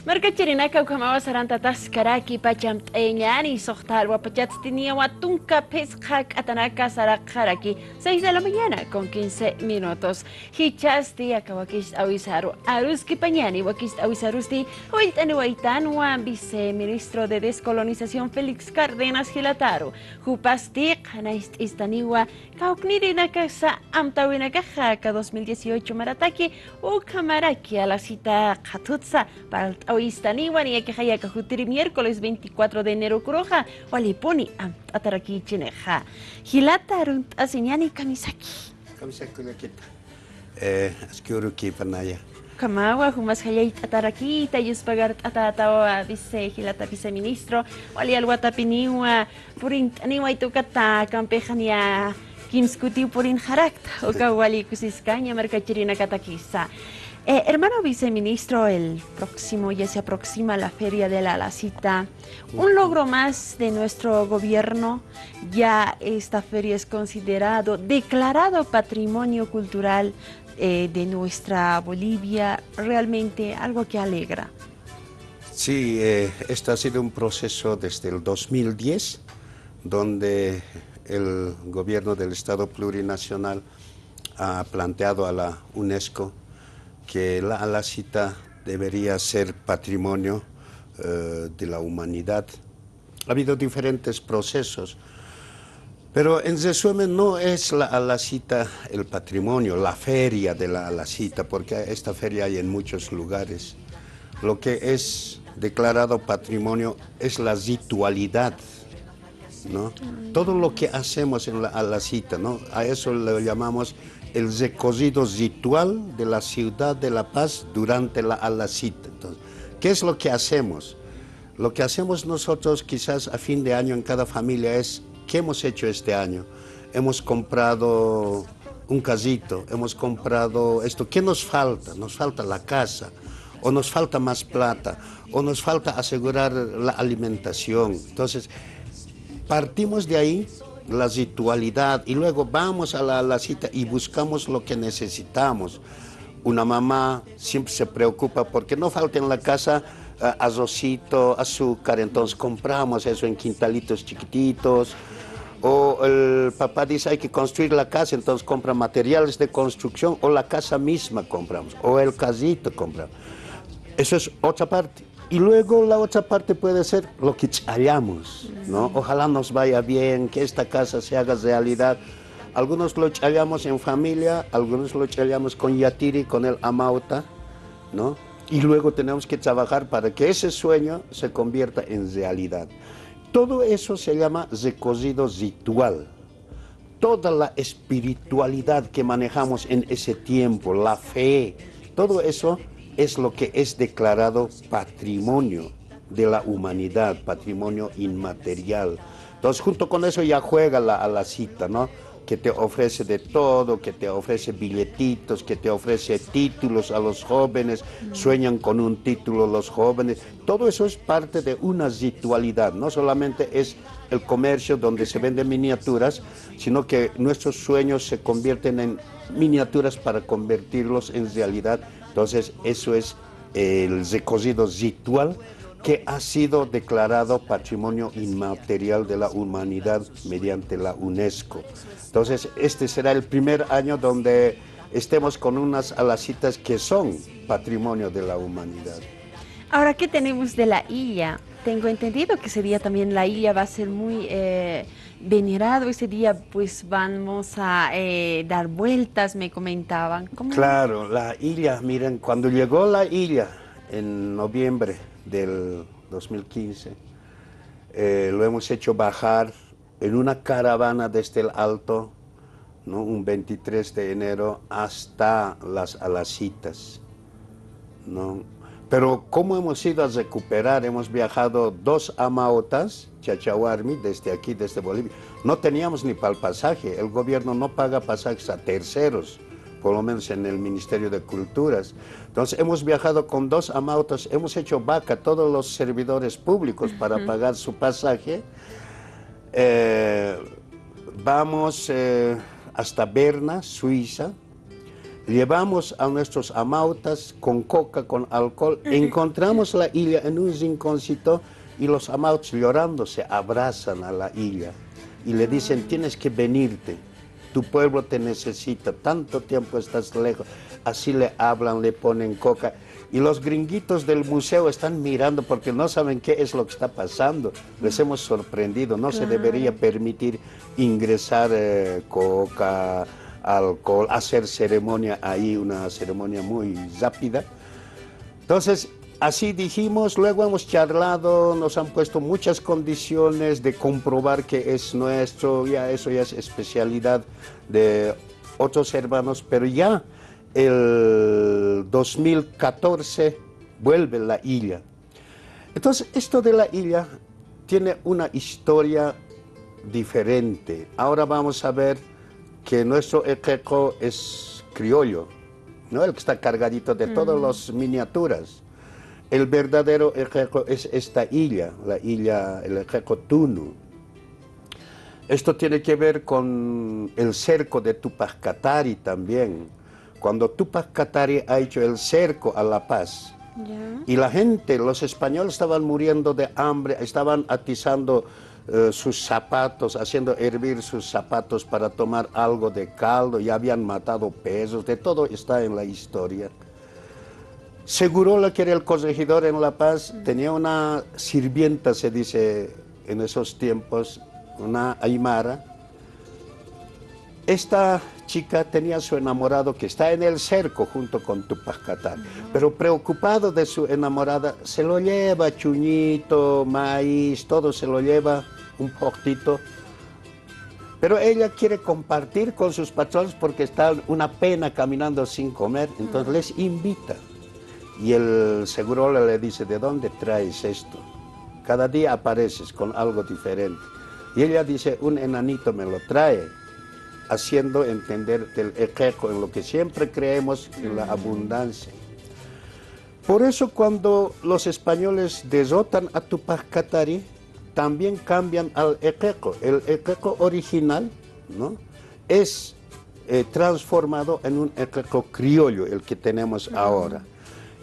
Marka chirinaka ukamawa saranta taskaraki pacham eñani sohtal wapachat tenía watunka pescak atanaka sarakaraki 6 de la mañana con 15 minutos. Hichasti akawakish awisaru aruski pañani wakis awisarusti huiltani waitan wan viceministro de descolonización Félix Cárdenas Gilataru. Hupastik hanaist istaniwa kauknirinaka sa amtawinaka jaka 2018 marataki ukamaraki a la cita katutsa para Oistaniwan y que haya cajutiri miércoles 24 de enero kuroja walipuni ataraki chineja hilata runt asinyani kamisaki lekita askiuruki panaya kamawa humas hayait ataraki tayus pagar atatawa vice hilata viceministro wali alwatapiniwa purint aniwa itukata kampejania kimskutiu purin harakta oka wali kusiskanya markachirina katakisa. Hermano viceministro, ya se aproxima la Feria de la Alacita. Un logro más de nuestro gobierno. Ya esta feria es declarado patrimonio cultural de nuestra Bolivia. Realmente algo que alegra. Sí, este ha sido un proceso desde el 2010, donde el gobierno del Estado plurinacional ha planteado a la UNESCO que la Alacita debería ser patrimonio de la humanidad. Ha habido diferentes procesos, pero en resumen no es la Alacita el patrimonio, la feria de la Alacita, porque esta feria hay en muchos lugares. Lo que es declarado patrimonio es la ritualidad, ¿no? Todo lo que hacemos en la Alacita, ¿no? A eso lo llamamos el recorrido ritual de la ciudad de La Paz durante la Alacita. Entonces, ¿qué es lo que hacemos? Lo que hacemos nosotros quizás a fin de año en cada familia es, ¿qué hemos hecho este año? Hemos comprado un casito, hemos comprado esto. ¿Qué nos falta? Nos falta la casa, o nos falta más plata, o nos falta asegurar la alimentación. Entonces, partimos de ahí, la ritualidad, y luego vamos a la cita y buscamos lo que necesitamos. Una mamá siempre se preocupa porque no falta en la casa arrocito, azúcar, entonces compramos eso en quintalitos chiquititos. O el papá dice hay que construir la casa, entonces compra materiales de construcción, o la casa misma compramos, o el casito compramos. Eso es otra parte. Y luego la otra parte puede ser lo que chayamos, ¿no? Ojalá nos vaya bien, que esta casa se haga realidad. Algunos lo chayamos en familia, algunos lo chayamos con yatiri, con el amauta, ¿no? Y luego tenemos que trabajar para que ese sueño se convierta en realidad. Todo eso se llama recorrido ritual. Toda la espiritualidad que manejamos en ese tiempo, la fe, todo eso es lo que es declarado patrimonio de la humanidad, patrimonio inmaterial. Entonces, junto con eso ya juega la Alacita, ¿no? Que te ofrece de todo, que te ofrece billetitos, que te ofrece títulos a los jóvenes, sueñan con un título los jóvenes. Todo eso es parte de una ritualidad, no solamente es el comercio donde se venden miniaturas, sino que nuestros sueños se convierten en miniaturas para convertirlos en realidad. Entonces, eso es el recorrido ritual que ha sido declarado Patrimonio Inmaterial de la Humanidad mediante la UNESCO. Entonces, este será el primer año donde estemos con unas alacitas que son Patrimonio de la Humanidad. Ahora, ¿qué tenemos de la Illa? Tengo entendido que ese día también la Illa va a ser muy venerado. Ese día pues vamos a dar vueltas, me comentaban. ¿Cómo? Claro, la Illa, miren, cuando llegó la Illa en noviembre del 2015, lo hemos hecho bajar en una caravana desde el Alto, ¿no? Un 23 de enero hasta las Alacitas, ¿no? Pero ¿cómo hemos ido a recuperar? Hemos viajado 2 amautas, Chachahuarmi, desde aquí, desde Bolivia. No teníamos ni para el pasaje, el gobierno no paga pasajes a terceros, por lo menos en el Ministerio de Culturas. Entonces hemos viajado con 2 amautas, hemos hecho vaca, todos los servidores públicos para pagar su pasaje. Vamos hasta Berna, Suiza, Llevamos a nuestros amautas con coca, con alcohol, encontramos la isla en un rinconcito y los amautas llorando se abrazan a la isla y le dicen, tienes que venirte, tu pueblo te necesita, tanto tiempo estás lejos. Así le hablan, le ponen coca. Y los gringuitos del museo están mirando porque no saben qué es lo que está pasando. Les hemos sorprendido, no se debería permitir ingresar coca, alcohol, hacer ceremonia ahí, una ceremonia muy rápida. Entonces, así dijimos, luego hemos charlado, nos han puesto muchas condiciones de comprobar que es nuestro, ya eso ya es especialidad de otros hermanos, pero ya el 2014 vuelve la isla. Entonces, esto de la isla tiene una historia diferente. Ahora vamos a ver que nuestro equeco es criollo, ¿no? El que está cargadito de todas las miniaturas. El verdadero equeco es esta isla, la isla, el equeco Tunu. Esto tiene que ver con el cerco de Tupac Katari también. Cuando Tupac Katari ha hecho el cerco a La Paz, y la gente, los españoles estaban muriendo de hambre, estaban atizando sus zapatos, haciendo hervir sus zapatos para tomar algo de caldo, y habían matado pesos, de todo está en la historia. Segurola, que era el corregidor en La Paz, tenía una sirvienta, se dice en esos tiempos, una aymara. Esta chica tenía su enamorado que está en el cerco junto con Tupac Katari, pero preocupado de su enamorada, se lo lleva chuñito, maíz, todo se lo lleva, un poquito. Pero ella quiere compartir con sus patrones porque está una pena caminando sin comer, entonces les invita. Y el segurola le dice, ¿de dónde traes esto? Cada día apareces con algo diferente. Y ella dice, un enanito me lo trae, haciendo entender el equeco, en lo que siempre creemos, en la abundancia. Por eso cuando los españoles derrotan a Tupac Katari, también cambian al equeco. El equeco original, ¿no?, es transformado en un equeco criollo, el que tenemos ahora.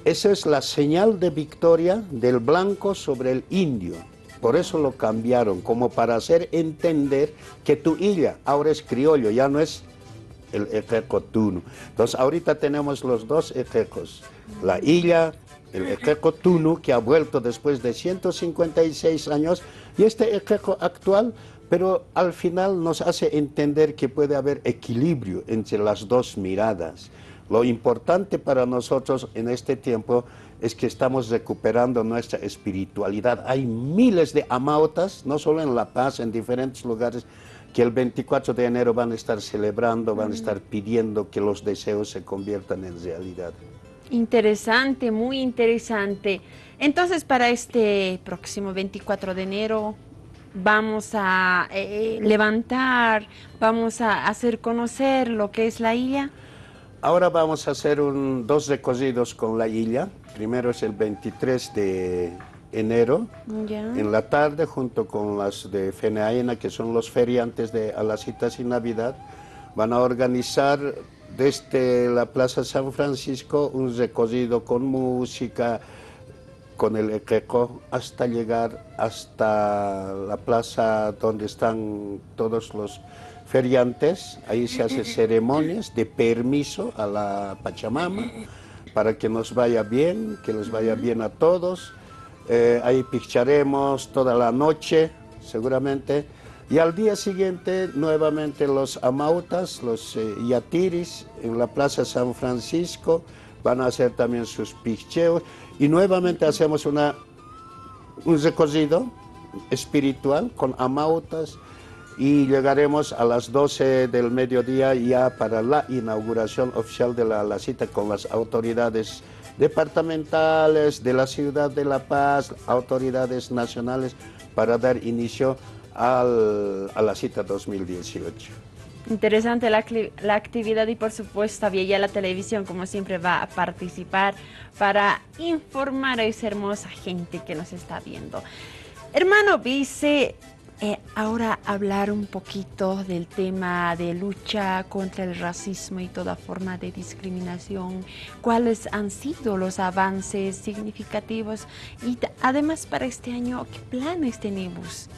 Esa es la señal de victoria del blanco sobre el indio. Por eso lo cambiaron, como para hacer entender que tu isla ahora es criollo, ya no es el equeco Tunu. Entonces ahorita tenemos los dos equecos, la isla, el equeco Tunu, que ha vuelto después de 156 años, y este equeco actual, pero al final nos hace entender que puede haber equilibrio entre las dos miradas. Lo importante para nosotros en este tiempo es que estamos recuperando nuestra espiritualidad. Hay miles de amautas, no solo en La Paz, en diferentes lugares, que el 24 de enero van a estar celebrando, van a estar pidiendo que los deseos se conviertan en realidad. Interesante, muy interesante. Entonces, para este próximo 24 de enero vamos a levantar, vamos a hacer conocer lo que es la isla. Ahora vamos a hacer dos recorridos con la isla. Primero es el 23 de enero, en la tarde, junto con las de Fenaena, que son los feriantes de Alacitas y Navidad. Van a organizar desde la Plaza San Francisco un recorrido con música, con el equeco, hasta llegar hasta la plaza donde están todos los feriantes. Ahí se hacen ceremonias de permiso a la Pachamama para que nos vaya bien, que les vaya bien a todos. Ahí picharemos toda la noche, seguramente. Y al día siguiente, nuevamente los amautas, los yatiris, en la Plaza San Francisco, van a hacer también sus picheos. Y nuevamente hacemos un recorrido espiritual con amautas, y llegaremos a las 12 del mediodía ya para la inauguración oficial de la cita con las autoridades departamentales de la ciudad de La Paz, autoridades nacionales, para dar inicio a la cita 2018. Interesante la actividad, y por supuesto Viella la televisión como siempre va a participar para informar a esa hermosa gente que nos está viendo. Hermano Vice, Ahora hablar un poquito del tema de lucha contra el racismo y toda forma de discriminación. ¿Cuáles han sido los avances significativos? Y además para este año, ¿qué planes tenemos?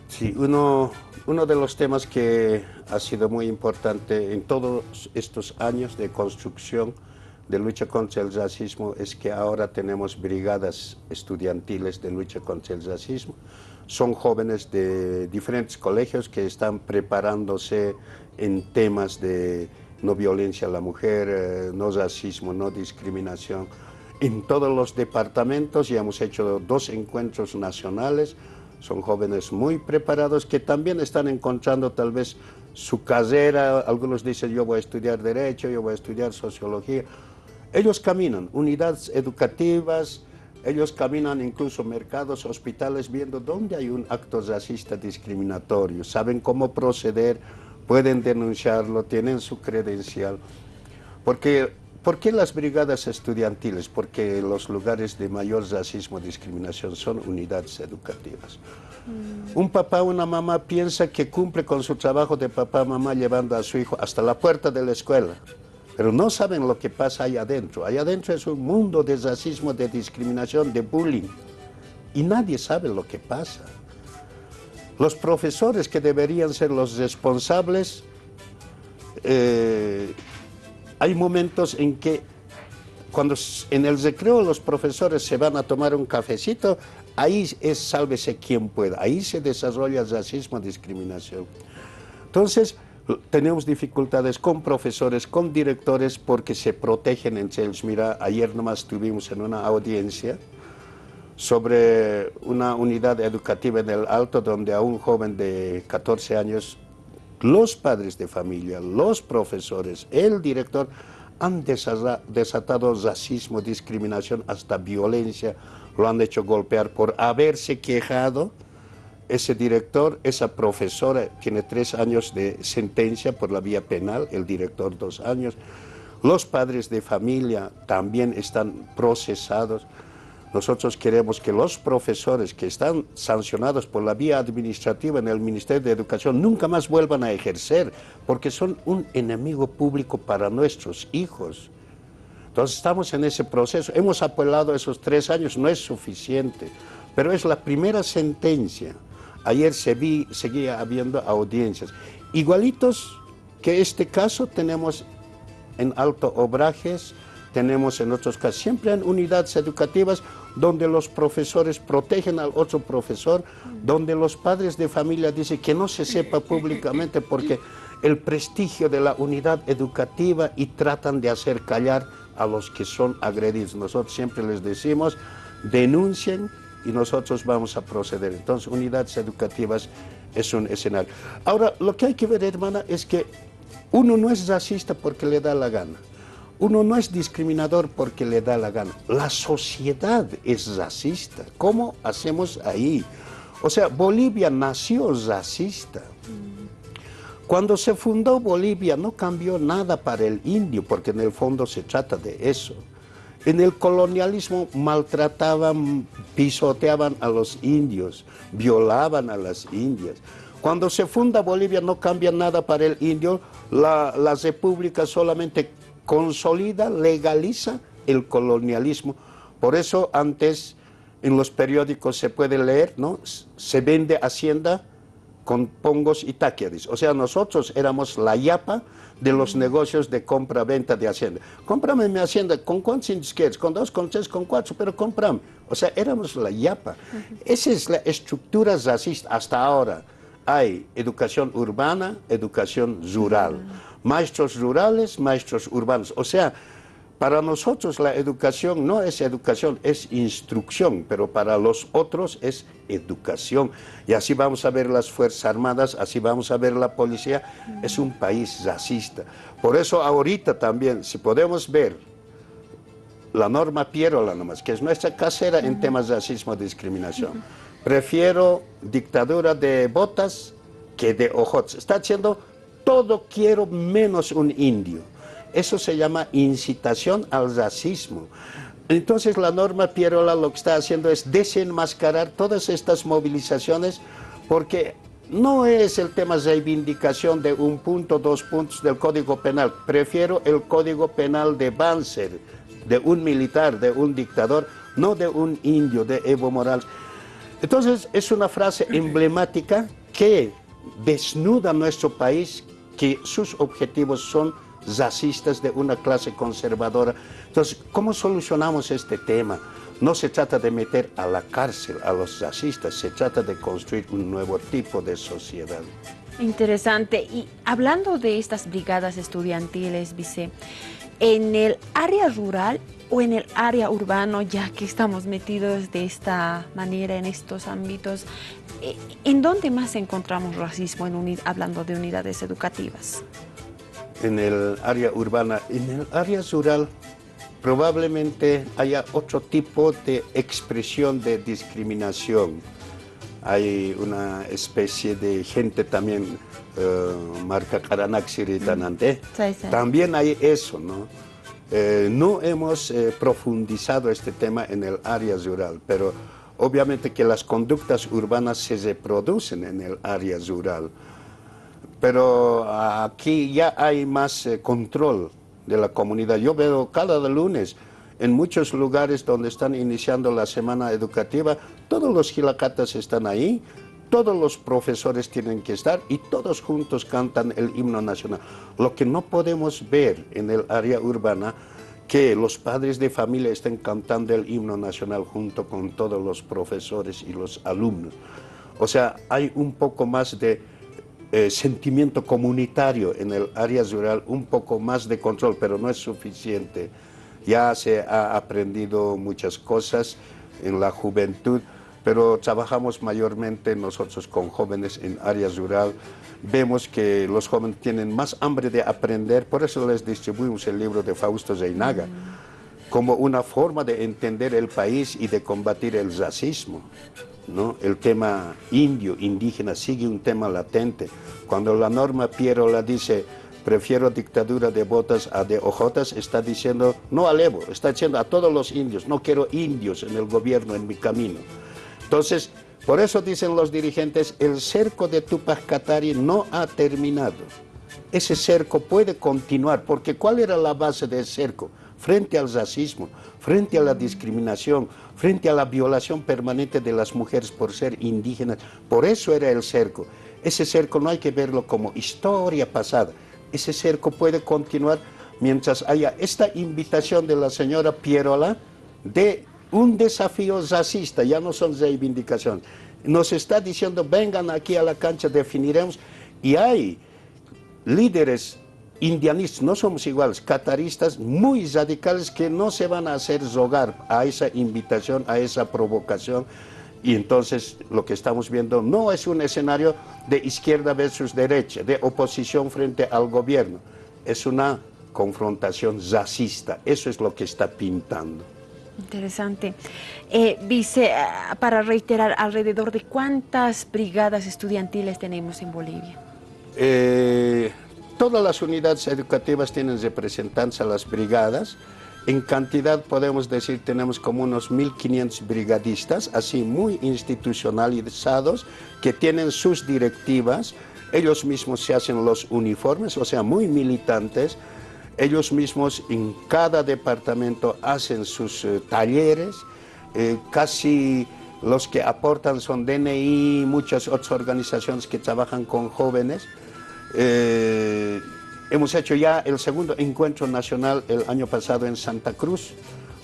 Sí, uno de los temas que ha sido muy importante en todos estos años de construcción de lucha contra el racismo es que ahora tenemos brigadas estudiantiles de lucha contra el racismo. Son jóvenes de diferentes colegios que están preparándose en temas de no violencia a la mujer, no racismo, no discriminación. En todos los departamentos ya hemos hecho 2 encuentros nacionales. Son jóvenes muy preparados que también están encontrando tal vez su carrera. Algunos dicen yo voy a estudiar Derecho, yo voy a estudiar Sociología. Ellos caminan unidades educativas, ellos caminan incluso mercados, hospitales, viendo dónde hay un acto racista discriminatorio. Saben cómo proceder, pueden denunciarlo, tienen su credencial. ¿Por qué las brigadas estudiantiles? Porque los lugares de mayor racismo y discriminación son unidades educativas. Un papá o una mamá piensa que cumple con su trabajo de papá o mamá llevando a su hijo hasta la puerta de la escuela, pero no saben lo que pasa ahí adentro. Allá adentro es un mundo de racismo, de discriminación, de bullying, y nadie sabe lo que pasa. Los profesores que deberían ser los responsables, hay momentos en que cuando en el recreo los profesores se van a tomar un cafecito, ahí es sálvese quien pueda, ahí se desarrolla racismo, discriminación. Entonces, tenemos dificultades con profesores, con directores, porque se protegen entre ellos. Mira, ayer nomás estuvimos en una audiencia sobre una unidad educativa en el Alto, donde a un joven de 14 años, los padres de familia, los profesores, el director, han desatado racismo, discriminación, hasta violencia. Lo han hecho golpear por haberse quejado. Ese director, esa profesora, tiene 3 años de sentencia por la vía penal, el director 2 años. Los padres de familia también están procesados. Nosotros queremos que los profesores que están sancionados por la vía administrativa en el Ministerio de Educación nunca más vuelvan a ejercer, porque son un enemigo público para nuestros hijos. Entonces estamos en ese proceso. Hemos apelado esos 3 años, no es suficiente, pero es la primera sentencia. Ayer seguía habiendo audiencias. Igualitos que este caso tenemos en Alto Obrajes, tenemos en otros casos. Siempre en unidades educativas donde los profesores protegen al otro profesor, donde los padres de familia dicen que no se sepa públicamente porque el prestigio de la unidad educativa, y tratan de hacer callar a los que son agredidos. Nosotros siempre les decimos, denuncien y nosotros vamos a proceder. Entonces, unidades educativas es un escenario. Ahora, lo que hay que ver, hermana, es que uno no es racista porque le da la gana. Uno no es discriminador porque le da la gana. La sociedad es racista. ¿Cómo hacemos ahí? O sea, Bolivia nació racista. Cuando se fundó Bolivia no cambió nada para el indio, porque en el fondo se trata de eso. En el colonialismo maltrataban, pisoteaban a los indios, violaban a las indias. Cuando se funda Bolivia no cambia nada para el indio, la república solamente consolida, legaliza el colonialismo. Por eso antes en los periódicos se puede leer, ¿no? Se vende hacienda con pongos y taquiaris. O sea, nosotros éramos la yapa de los negocios de compra-venta de hacienda. Cómprame mi hacienda, ¿con cuántos indios quieres? Con 2, con 3, con 4, pero cómprame. O sea, éramos la yapa. Esa es la estructura racista hasta ahora. Hay educación urbana, educación rural. Maestros rurales, maestros urbanos. O sea, para nosotros la educación no es educación, es instrucción, pero para los otros es educación. Y así vamos a ver las Fuerzas Armadas, así vamos a ver la policía. Es un país racista. Por eso ahorita también, si podemos ver la norma Pierola nomás, que es nuestra casera en temas de racismo y discriminación. Prefiero dictadura de botas que de ojotes. Está haciendo todo quiero menos un indio. Eso se llama incitación al racismo. Entonces la norma Pierola lo que está haciendo es desenmascarar todas estas movilizaciones, porque no es el tema de reivindicación de un punto, 2 puntos del Código Penal. Prefiero el Código Penal de Banzer, de un militar, de un dictador, no de un indio, de Evo Morales. Entonces, es una frase emblemática que desnuda nuestro país, que sus objetivos son racistas de una clase conservadora. Entonces, ¿cómo solucionamos este tema? No se trata de meter a la cárcel a los racistas, se trata de construir un nuevo tipo de sociedad. Interesante. Y hablando de estas brigadas estudiantiles, vice, ¿en el área rural o en el área urbano, ya que estamos metidos de esta manera en estos ámbitos, en dónde más encontramos racismo hablando de unidades educativas? En el área urbana, en el área rural, probablemente haya otro tipo de expresión de discriminación. Hay una especie de gente también, marca Karanaxiritanante. También hay eso, ¿no? No hemos profundizado este tema en el área rural, pero obviamente que las conductas urbanas se reproducen en el área rural. Pero aquí ya hay más control de la comunidad. Yo veo cada lunes en muchos lugares donde están iniciando la semana educativa, todos los gilacatas están ahí, todos los profesores tienen que estar y todos juntos cantan el himno nacional. Lo que no podemos ver en el área urbana, que los padres de familia estén cantando el himno nacional junto con todos los profesores y los alumnos. O sea, hay un poco más de sentimiento comunitario en el área rural, un poco más de control, pero no es suficiente. Ya se ha aprendido muchas cosas en la juventud, pero trabajamos mayormente nosotros con jóvenes en área rural. Vemos que los jóvenes tienen más hambre de aprender, por eso les distribuimos el libro de Fausto Reinaga, como una forma de entender el país y de combatir el racismo, ¿no? El tema indio, indígena, sigue un tema latente. Cuando la Norma Pierola dice, prefiero dictadura de botas a de ojotas, está diciendo, no al Evo, está diciendo a todos los indios, no quiero indios en el gobierno, en mi camino. Entonces, por eso dicen los dirigentes, el cerco de Túpac Katari no ha terminado. Ese cerco puede continuar, porque ¿cuál era la base del cerco? Frente al racismo, frente a la discriminación, frente a la violación permanente de las mujeres por ser indígenas. Por eso era el cerco. Ese cerco no hay que verlo como historia pasada. Ese cerco puede continuar mientras haya esta invitación de la señora Pierola de un desafío racista, ya no son reivindicaciones. Nos está diciendo, vengan aquí a la cancha, definiremos, y hay líderes indianistas, no somos iguales, cataristas muy radicales que no se van a hacer rogar a esa invitación, a esa provocación, y entonces lo que estamos viendo no es un escenario de izquierda versus derecha, de oposición frente al gobierno, es una confrontación racista, eso es lo que está pintando. Interesante. Vice, para reiterar, ¿alrededor de cuántas brigadas estudiantiles tenemos en Bolivia? Todas las unidades educativas tienen representantes a las brigadas. En cantidad podemos decir tenemos como unos 1.500 brigadistas, así muy institucionalizados, que tienen sus directivas, ellos mismos se hacen los uniformes, o sea, muy militantes. Ellos mismos en cada departamento hacen sus talleres, casi los que aportan son DNI, muchas otras organizaciones que trabajan con jóvenes. Hemos hecho ya el segundo encuentro nacional el año pasado en Santa Cruz,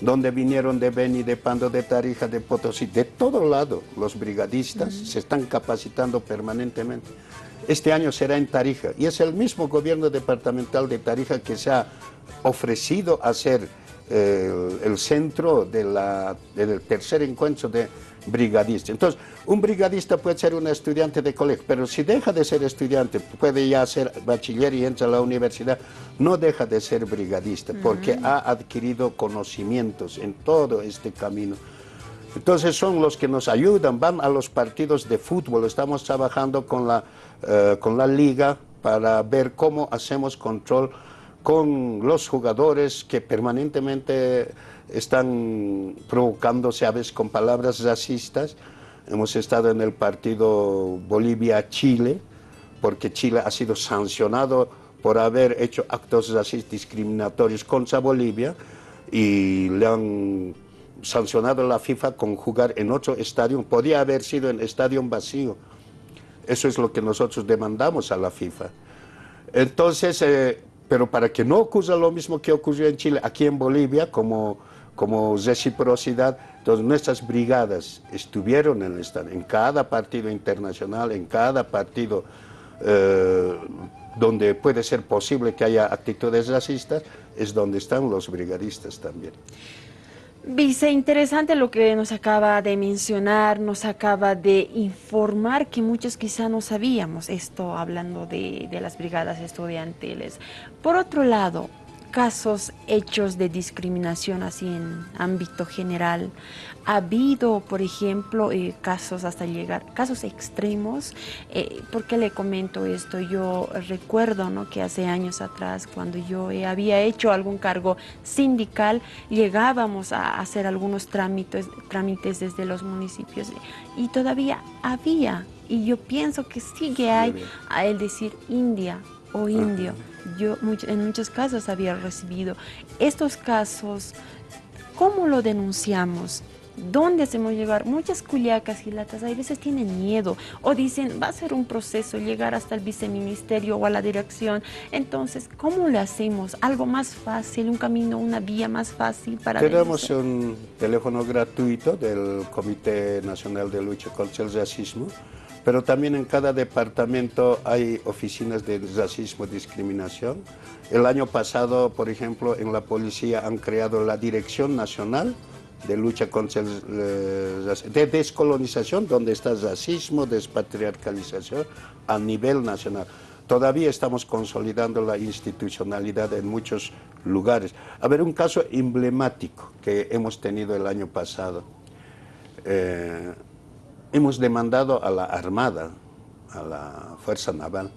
donde vinieron de Beni, de Pando, de Tarija, de Potosí, de todo lado los brigadistas se están capacitando permanentemente. Este año será en Tarija y es el mismo gobierno departamental de Tarija que se ha ofrecido a ser el centro del tercer encuentro de brigadistas. Entonces, un brigadista puede ser un estudiante de colegio, pero si deja de ser estudiante, puede ya ser bachiller y entra a la universidad, no deja de ser brigadista porque ha adquirido conocimientos en todo este camino. Entonces son los que nos ayudan, van a los partidos de fútbol, estamos trabajando con la liga para ver cómo hacemos control con los jugadores que permanentemente están provocándose a veces con palabras racistas. hemos estado en el partido Bolivia-Chile, porque Chile ha sido sancionado por haber hecho actos racistas discriminatorios contra Bolivia y le han sancionado la FIFA con jugar en otro estadio, podía haber sido en estadio vacío. Eso es lo que nosotros demandamos a la FIFA. Entonces, pero para que no ocurra lo mismo que ocurrió en Chile, aquí en Bolivia, como reciprocidad, entonces nuestras brigadas estuvieron en el estadio, en cada partido internacional, en cada partido donde puede ser posible que haya actitudes racistas, es donde están los brigadistas también. Vice, interesante lo que nos acaba de mencionar, nos acaba de informar que muchos quizá no sabíamos esto, hablando de las brigadas estudiantiles. Por otro lado, casos, hechos de discriminación así en ámbito general. ¿Ha habido, por ejemplo, casos hasta llegar, casos extremos? ¿Por qué le comento esto? Yo recuerdo, ¿no?, que hace años atrás, cuando yo había hecho algún cargo sindical, llegábamos a hacer algunos trámites desde los municipios y todavía había, y yo pienso que sigue hay, a el decir India o indio. Yo en muchos casos había recibido estos casos. ¿Cómo lo denunciamos? ¿Dónde hacemos llegar? Muchas culiacas y latas a veces tienen miedo o dicen, va a ser un proceso llegar hasta el viceministerio o a la dirección. Entonces, ¿cómo le hacemos? Algo más fácil, un camino, una vía más fácil para Tenemos denunciar. un teléfono gratuito del Comité Nacional de Lucha contra el Racismo, pero también en cada departamento hay oficinas de racismo y discriminación. El año pasado, por ejemplo, en la policía han creado la Dirección Nacional de Lucha contra de Descolonización, donde está racismo, despatriarcalización a nivel nacional. Todavía estamos consolidando la institucionalidad en muchos lugares. A ver, un caso emblemático que hemos tenido el año pasado. Hemos demandado a la Armada, a la Fuerza Naval.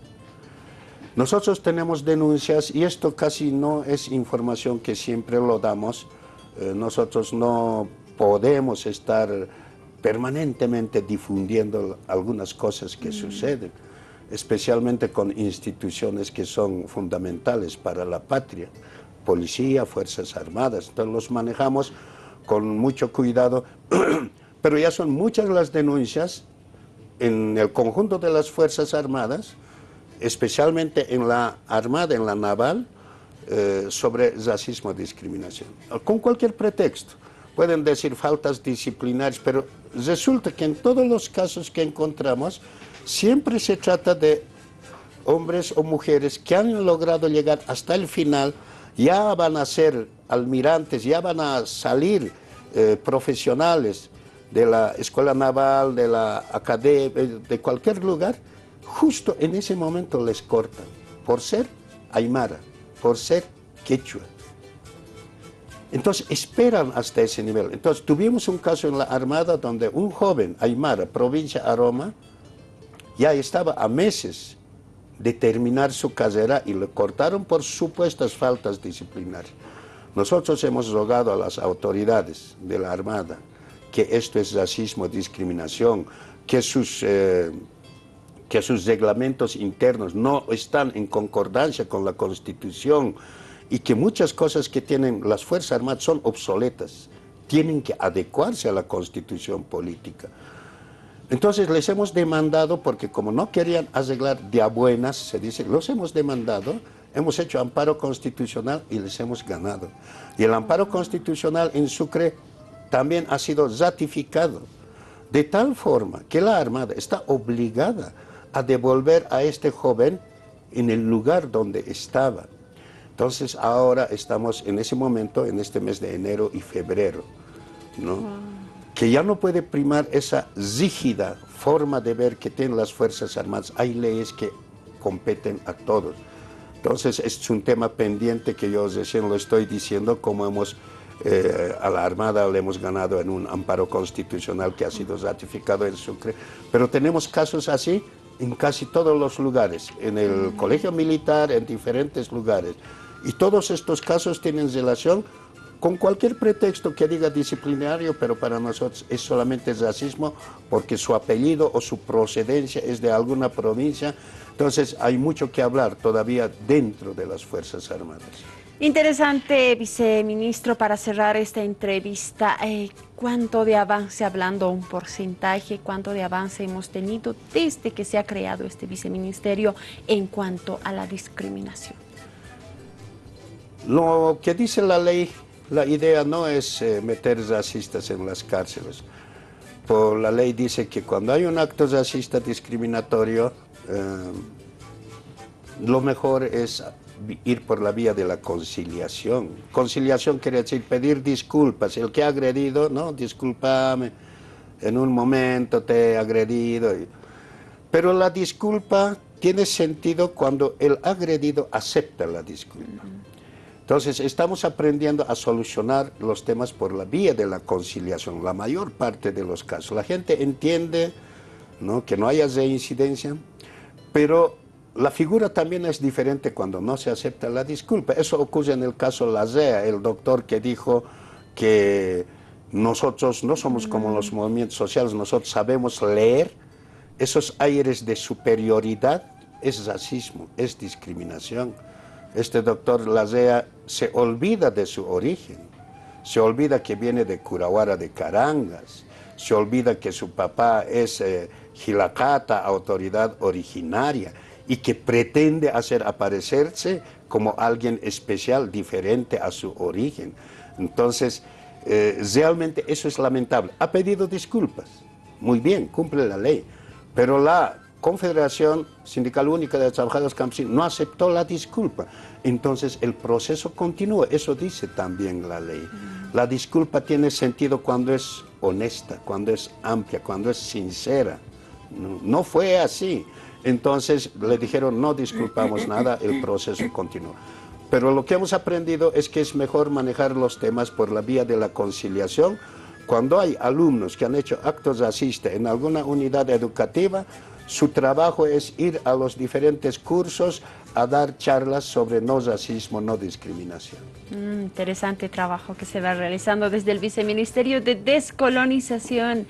Nosotros tenemos denuncias y esto casi no es información que siempre lo damos. Nosotros no podemos estar permanentemente difundiendo algunas cosas que suceden, especialmente con instituciones que son fundamentales para la patria, policía, Fuerzas Armadas. Entonces los manejamos con mucho cuidado. Pero ya son muchas las denuncias en el conjunto de las Fuerzas Armadas, especialmente en la Armada, en la Naval, sobre racismo y discriminación. Con cualquier pretexto. Pueden decir faltas disciplinarias, pero resulta que en todos los casos que encontramos, siempre se trata de hombres o mujeres que han logrado llegar hasta el final, ya van a ser almirantes, ya van a salir profesionales de la escuela naval, de la academia, de cualquier lugar, justo en ese momento les cortan, por ser aymara, por ser quechua. Entonces esperan hasta ese nivel. Entonces tuvimos un caso en la Armada donde un joven aymara, provincia Aroma, ya estaba a meses de terminar su carrera y le cortaron por supuestas faltas disciplinarias. Nosotros hemos rogado a las autoridades de la Armada que esto es racismo, discriminación, que sus reglamentos internos no están en concordancia con la Constitución y que muchas cosas que tienen las Fuerzas Armadas son obsoletas, tienen que adecuarse a la Constitución política. Entonces les hemos demandado, porque como no querían arreglar de a buenas, se dice, los hemos demandado, hemos hecho amparo constitucional y les hemos ganado. Y el amparo constitucional en Sucre también ha sido ratificado, de tal forma que la Armada está obligada a devolver a este joven en el lugar donde estaba. Entonces ahora estamos en ese momento, en este mes de enero y febrero, ¿no? Que ya no puede primar esa rígida forma de ver que tienen las Fuerzas Armadas. Hay leyes que competen a todos. Entonces es un tema pendiente que yo recién lo estoy diciendo, como hemos a la Armada le hemos ganado en un amparo constitucional que ha sido ratificado en Sucre, pero tenemos casos así en casi todos los lugares, en el colegio militar, en diferentes lugares, y todos estos casos tienen relación con cualquier pretexto que diga disciplinario, pero para nosotros es solamente racismo porque su apellido o su procedencia es de alguna provincia. Entonces hay mucho que hablar todavía dentro de las Fuerzas Armadas. Interesante, viceministro, para cerrar esta entrevista, ¿cuánto de avance, hablando un porcentaje, cuánto de avance hemos tenido desde que se ha creado este viceministerio en cuanto a la discriminación? Lo que dice la ley, la idea no es meter racistas en las cárceles. Por la ley dice que cuando hay un acto racista discriminatorio, lo mejor es ir por la vía de la conciliación. Conciliación quiere decir pedir disculpas. El que ha agredido, no, discúlpame, en un momento te he agredido. Pero la disculpa tiene sentido cuando el agredido acepta la disculpa. Entonces, estamos aprendiendo a solucionar los temas por la vía de la conciliación, la mayor parte de los casos. La gente entiende, ¿no?, que no haya reincidencia, pero la figura también es diferente cuando no se acepta la disculpa. Eso ocurre en el caso Lazea, el doctor que dijo que nosotros no somos como los movimientos sociales, nosotros sabemos leer. Esos aires de superioridad es racismo, es discriminación. Este doctor Lazea se olvida de su origen, se olvida que viene de Curahuara de Carangas, se olvida que su papá es Jilacata, autoridad originaria, y que pretende hacer aparecerse como alguien especial, diferente a su origen. Entonces, realmente eso es lamentable. Ha pedido disculpas, muy bien, cumple la ley, pero la Confederación Sindical Única de Trabajadores Campesinos no aceptó la disculpa. Entonces el proceso continúa, eso dice también la ley. La disculpa tiene sentido cuando es honesta, cuando es amplia, cuando es sincera. No fue así. Entonces le dijeron no disculpamos nada, el proceso continúa. Pero lo que hemos aprendido es que es mejor manejar los temas por la vía de la conciliación. Cuando hay alumnos que han hecho actos racistas en alguna unidad educativa, su trabajo es ir a los diferentes cursos a dar charlas sobre no racismo, no discriminación. Interesante trabajo que se va realizando desde el Viceministerio de Descolonización.